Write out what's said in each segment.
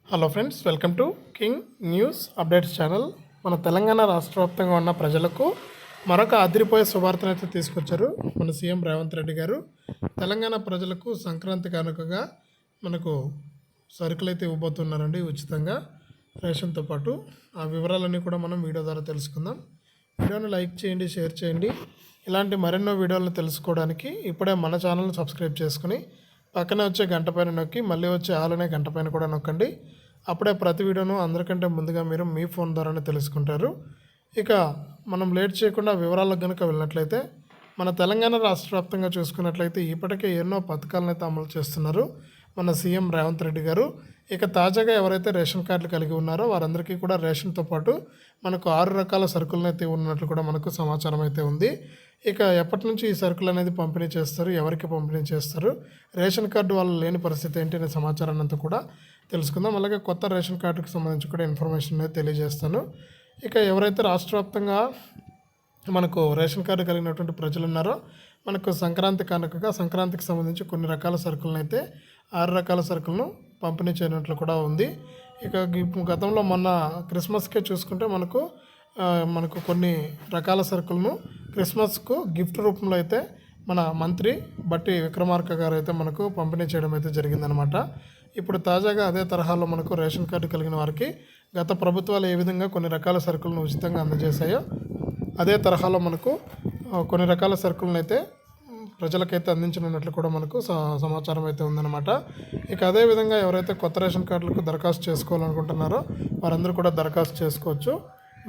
Hello friends, welcome to king news updates channel. మన తెలంగాణ రాష్ట్ర వ్యాప్తంగా ఉన్న ప్రజలకు మరొక అదిరిపోయే శుభార్తను అయితే తీసుకొచ్చారు మన సీఎం రేవంత్ రెడ్డి గారు. తెలంగాణ ప్రజలకు సంక్రాంతి కానుకగా మనకు సరుకులు అయితే ఇవ్వబోతున్నారండి ఉచితంగా రేషన్తో పాటు. ఆ వివరాలన్నీ కూడా మనం వీడియో ద్వారా తెలుసుకుందాం. వీడియోని లైక్ చేయండి, షేర్ చేయండి. ఇలాంటి మరెన్నో వీడియోలను తెలుసుకోవడానికి ఇప్పుడే మన ఛానల్ని సబ్స్క్రైబ్ చేసుకుని పక్కనే వచ్చే గంట పైన నొక్కి మళ్ళీ వచ్చే ఆలనే గంట పైన కూడా నొక్కండి. అప్పుడే ప్రతి వీడియోను అందరికంటే ముందుగా మీరు మీ ఫోన్ ద్వారానే తెలుసుకుంటారు. ఇక మనం లేట్ చేయకుండా వివరాలకు కనుక వెళ్ళినట్లయితే మన తెలంగాణ రాష్ట్ర వ్యాప్తంగా చూసుకున్నట్లయితే ఇప్పటికే ఎన్నో పథకాలను అయితే అమలు చేస్తున్నారు మన సీఎం రేవంత్ రెడ్డి గారు. ఇక తాజాగా ఎవరైతే రేషన్ కార్డులు కలిగి ఉన్నారో వారందరికీ కూడా రేషన్తో పాటు మనకు 6 రకాల సరుకులను అయితే ఉన్నట్లు కూడా మనకు సమాచారం అయితే ఉంది. ఇక ఎప్పటి నుంచి ఈ సరుకులు అనేది పంపిణీ చేస్తారు, ఎవరికి పంపిణీ చేస్తారు, రేషన్ కార్డు వాళ్ళు లేని పరిస్థితి ఏంటి అనే సమాచారాన్ని అంతా కూడా తెలుసుకుందాం. అలాగే కొత్త రేషన్ కార్డుకి సంబంధించి కూడా ఇన్ఫర్మేషన్ అనేది తెలియజేస్తాను. ఇక ఎవరైతే రాష్ట్ర వ్యాప్తంగా మనకు రేషన్ కార్డు కలిగినటువంటి ప్రజలు ఉన్నారో మనకు సంక్రాంతి కానుకగా సంక్రాంతికి సంబంధించి కొన్ని రకాల సరుకులను అయితే 6 రకాల సరుకులను పంపిణీ చేయనట్లు కూడా ఉంది. ఇక గతంలో మొన్న క్రిస్మస్కే చూసుకుంటే మనకు కొన్ని రకాల సరుకులను క్రిస్మస్కు గిఫ్ట్ రూపంలో అయితే మన మంత్రి బట్టి విక్రమార్క గారు అయితే మనకు పంపిణీ చేయడం అయితే జరిగిందనమాట. ఇప్పుడు తాజాగా అదే తరహాలో మనకు రేషన్ కార్డు కలిగిన వారికి గత ప్రభుత్వాలు ఏ విధంగా కొన్ని రకాల సరుకులను ఉచితంగా అందజేశాయో అదే తరహాలో మనకు కొన్ని రకాల సరుకులను అయితే ప్రజలకైతే అందించనున్నట్లు కూడా మనకు సమాచారం అయితే ఉందన్నమాట. ఇక అదేవిధంగా ఎవరైతే కొత్త రేషన్ కార్డులకు దరఖాస్తు చేసుకోవాలనుకుంటున్నారో వారందరూ కూడా దరఖాస్తు చేసుకోవచ్చు.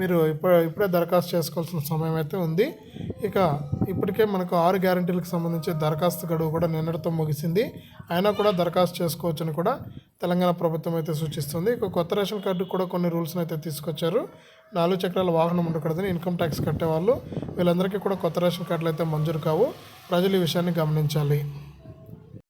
మీరు ఇప్పుడే దరఖాస్తు చేసుకోవాల్సిన సమయం అయితే ఉంది. ఇక ఇప్పటికే మనకు 6 గ్యారెంటీలకు సంబంధించి దరఖాస్తు గడువు కూడా నిన్నటితో ముగిసింది. అయినా కూడా దరఖాస్తు చేసుకోవచ్చని కూడా తెలంగాణ ప్రభుత్వం అయితే సూచిస్తుంది. ఇక కొత్త రేషన్ కార్డుకు కూడా కొన్ని రూల్స్ని అయితే తీసుకొచ్చారు. 4 చక్రాల వాహనం ఉండకూడదని ఇన్కమ్ ట్యాక్స్ కట్టేవాళ్ళు వీళ్ళందరికీ కూడా కొత్త రేషన్ కార్డులు అయితే మంజూరు కావు. ప్రజలు ఈ విషయాన్ని గమనించాలి.